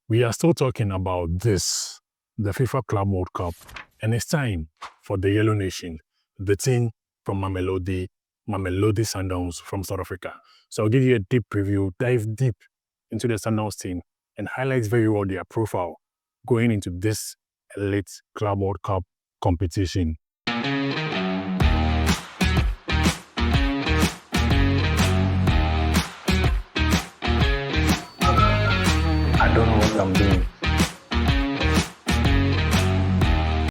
We are still talking about this, the FIFA Club World Cup, and it's time for the Yellow Nation, the team from Mamelodi Sundowns from South Africa. So I'll give you a deep preview, dive deep into the Sundowns team, and highlight very well their profile going into this elite Club World Cup competition. I don't know what I'm doing.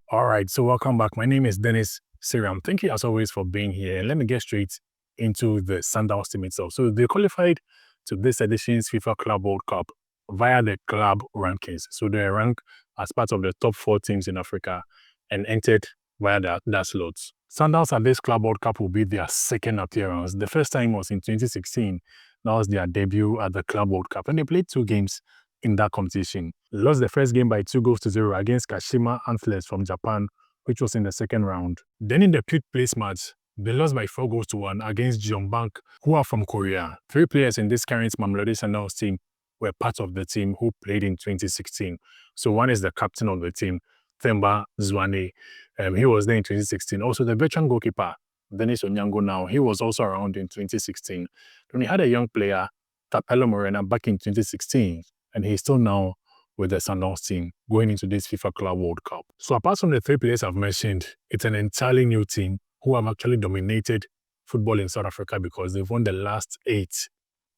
All right, so welcome back. My name is Dennis Siram. Thank you as always for being here. And let me get straight into the Sundowns team itself. So they qualified to this edition's FIFA Club World Cup via the club rankings. So they ranked as part of the top 4 teams in Africa and entered via that slots. Sundowns at this Club World Cup will be their second appearance. The first time was in 2016. That was their debut at the Club World Cup. And they played 2 games in that competition. Lost the first game by 2-0 against Kashima Antlers from Japan, which was in the second round. Then in the fifth place match, they lost by 4-1 against Jeonbuk, who are from Korea. 3 players in this current Mamelodi Sundowns team were part of the team who played in 2016. So one is the captain of the team, Themba Zwani. He was there in 2016. Also the veteran goalkeeper, Dennis Onyango now, he was also around in 2016. Then we had a young player, Tapelo Morena, back in 2016. And he's still now with the Sundowns team going into this FIFA Club World Cup. So apart from the 3 players I've mentioned, it's an entirely new team who have actually dominated football in South Africa because they've won the last 8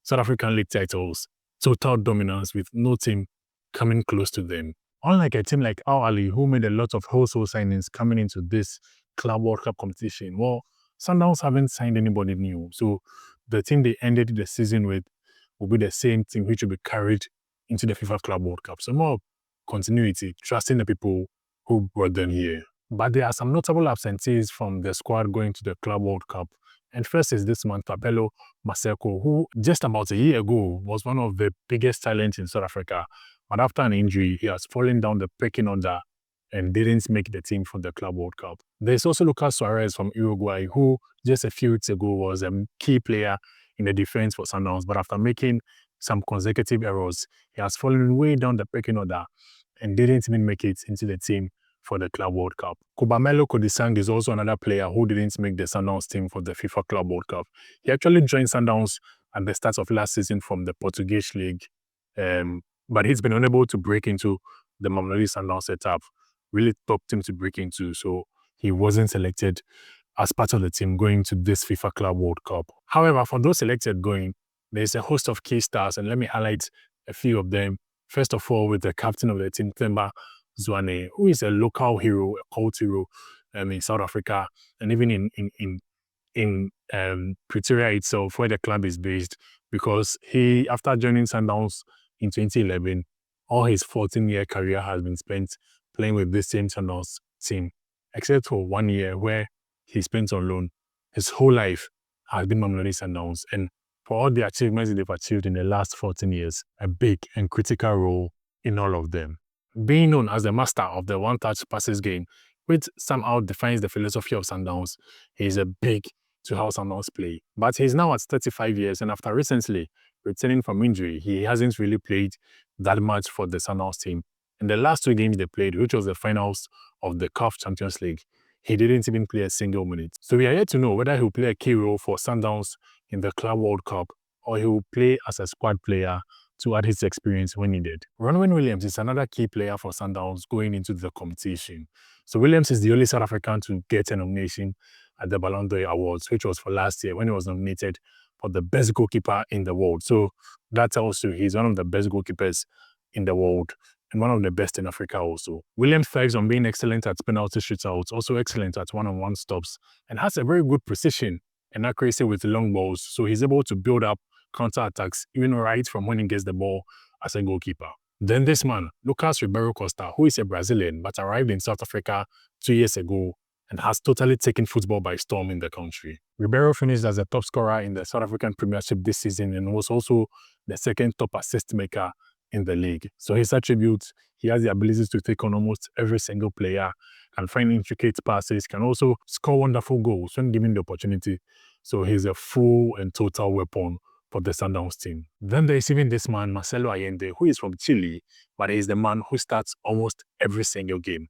South African League titles. Total dominance with no team coming close to them. Unlike a team like Al Ahly, who made a lot of wholesale signings coming into this Club World Cup competition, well, Sundowns haven't signed anybody new. So the team they ended the season with will be the same team which will be carried into the FIFA Club World Cup. So more continuity, trusting the people who brought them here. But there are some notable absentees from the squad going to the Club World Cup. And first is this man, Tapelo Maseko, who just about a year ago was one of the biggest talents in South Africa. But after an injury, he has fallen down the pecking order and didn't make the team for the Club World Cup. There's also Lucas Suarez from Uruguay, who just a few weeks ago was a key player in the defense for Sundowns. But after making some consecutive errors, he has fallen way down the pecking order and didn't even make it into the team for the Club World Cup. Kubamelo Kodisang is also another player who didn't make the Sundowns team for the FIFA Club World Cup. He actually joined Sundowns at the start of last season from the Portuguese league, but he's been unable to break into the Mamelodi Sundowns setup. Really top team to break into, so he wasn't selected as part of the team going to this FIFA Club World Cup. However, for those selected going, there's a host of key stars, and let me highlight a few of them. First of all, with the captain of the team, Themba Zwani, who is a local hero, a cult hero in South Africa, and even in Pretoria itself, where the club is based, because he, after joining Sundowns in 2011, all his 14-year career has been spent playing with this same Sundowns team, except for 1 year where he spent on loan. His whole life has been Mamelodi Sundowns, and for all the achievements they've achieved in the last 14 years, a big and critical role in all of them. Being known as the master of the one-touch passes game, which somehow defines the philosophy of Sundowns, he is a big to how Sundowns play. But he's now at 35 years, and after recently returning from injury, he hasn't really played that much for the Sundowns team. In the last 2 games they played, which was the finals of the CAF Champions League, he didn't even play a single minute. So we are yet to know whether he will play a key role for Sundowns in the Club World Cup or he will play as a squad player to add his experience when needed. Ronwen Williams is another key player for Sundowns going into the competition. So Williams is the only South African to get a nomination at the Ballon d'Or Awards, which was for last year when he was nominated for the best goalkeeper in the world. So that tells you he's one of the best goalkeepers in the world and one of the best in Africa also. Williams thrives on being excellent at penalty shootouts, also excellent at one-on-one stops, and has a very good precision and accuracy with long balls, so he's able to build up counter-attacks even right from when he gets the ball as a goalkeeper. Then this man, Lucas Ribeiro Costa, who is a Brazilian but arrived in South Africa 2 years ago and has totally taken football by storm in the country. Ribeiro finished as the top scorer in the South African Premiership this season and was also the second top assist maker in the league. So his attributes, he has the abilities to take on almost every single player, can find intricate passes, can also score wonderful goals when given the opportunity. So he's a full and total weapon for the Sundowns team. Then there's even this man, Marcelo Allende, who is from Chile, but he's the man who starts almost every single game.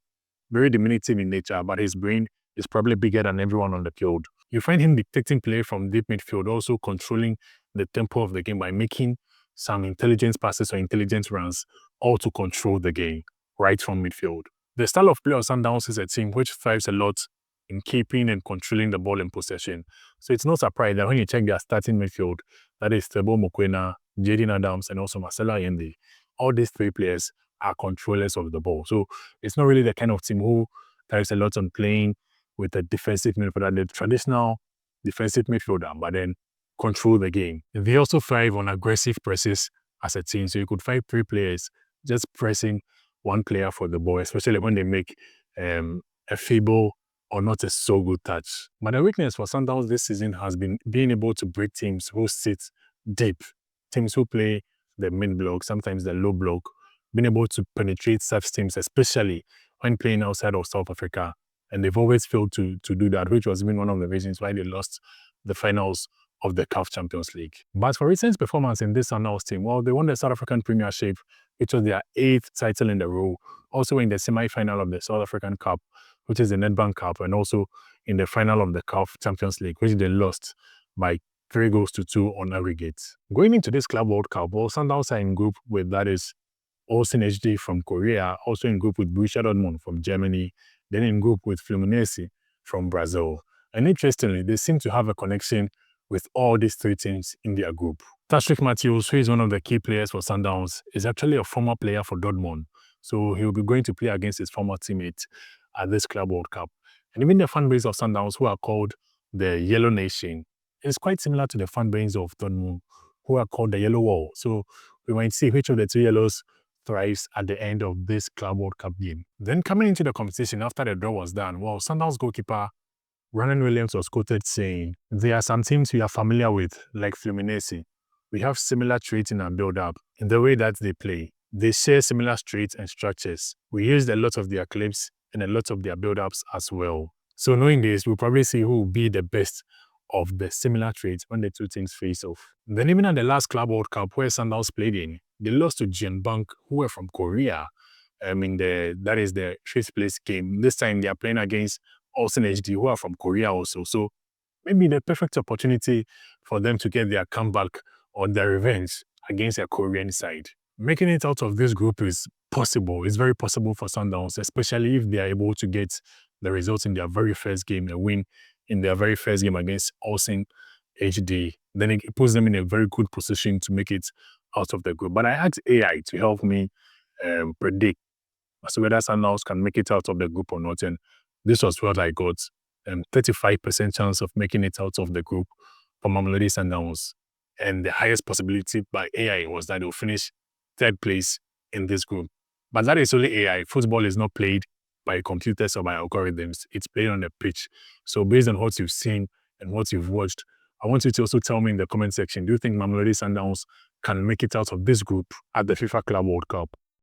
Very diminutive in nature, but his brain is probably bigger than everyone on the field. You find him dictating play from deep midfield, also controlling the tempo of the game by making some intelligent passes or intelligent runs, all to control the game right from midfield. The style of play of Sundowns is a team which thrives a lot in keeping and controlling the ball in possession. So it's no surprise that when you check their starting midfield, that is Tebo Mokoena, Jaden Adams, and also Marcelo Allende, all these three players are controllers of the ball. So it's not really the kind of team who thrives a lot on playing with a defensive midfielder, the traditional defensive midfielder, but then control the game. They also thrive on aggressive presses as a team. So you could find three players just pressing one player for the ball, especially when they make a feeble or not a so good touch. But the weakness for Sundowns this season has been being able to break teams who sit deep, teams who play the mid block, sometimes the low block, being able to penetrate such teams, especially when playing outside of South Africa. And they've always failed to do that, which was even one of the reasons why they lost the finals of the CAF Champions League. But for recent performance in this Sundowns team, well, they won the South African Premiership, which was their 8th title in the row, also in the semi-final of the South African Cup, which is the Nedbank Cup, and also in the final of the CAF Champions League, which they lost by 3-2 on aggregate. Going into this Club World Cup, well, Sundowns are in group with, that is, Olsen HD from Korea, also in group with Borussia Dortmund from Germany, then in group with Fluminense from Brazil. And interestingly, they seem to have a connection with all these three teams in their group. Tashrik Matthews, who is one of the key players for Sundowns, is actually a former player for Dortmund. So he'll be going to play against his former teammate at this Club World Cup. And even the fan base of Sundowns, who are called the Yellow Nation, is quite similar to the fan base of Dortmund, who are called the Yellow Wall. So we might see which of the two yellows thrives at the end of this Club World Cup game. Then coming into the competition after the draw was done, well, Sundowns goalkeeper Ronan Williams was quoted saying, "There are some teams we are familiar with, like Fluminense. We have similar traits in our build-up, in the way that they play. They share similar traits and structures. We used a lot of their clips and a lot of their build-ups as well." So knowing this, we'll probably see who will be the best of the similar traits when the two teams face off. Then even at the last Club World Cup where Sundowns played in, they lost to Jeonbuk, who were from Korea. That is the 5th place game. This time they are playing against Olsen HD, who are from Korea also. So maybe the perfect opportunity for them to get their comeback or their revenge against a Korean side. Making it out of this group is possible. It's very possible for Sundowns, especially if they are able to get the results in their very first game, a win in their very first game against Olsen HD. Then it puts them in a very good position to make it out of the group. But I asked AI to help me predict as to whether Sundowns can make it out of the group or not. And this was what I got. 35% chance of making it out of the group for Mamelodi Sundowns. And the highest possibility by AI was that they'll finish 3rd place in this group. But that is only AI. Football is not played by computers or by algorithms. It's played on the pitch. So based on what you've seen and what you've watched, I want you to also tell me in the comment section, do you think Mamelodi Sundowns can make it out of this group at the FIFA Club World Cup?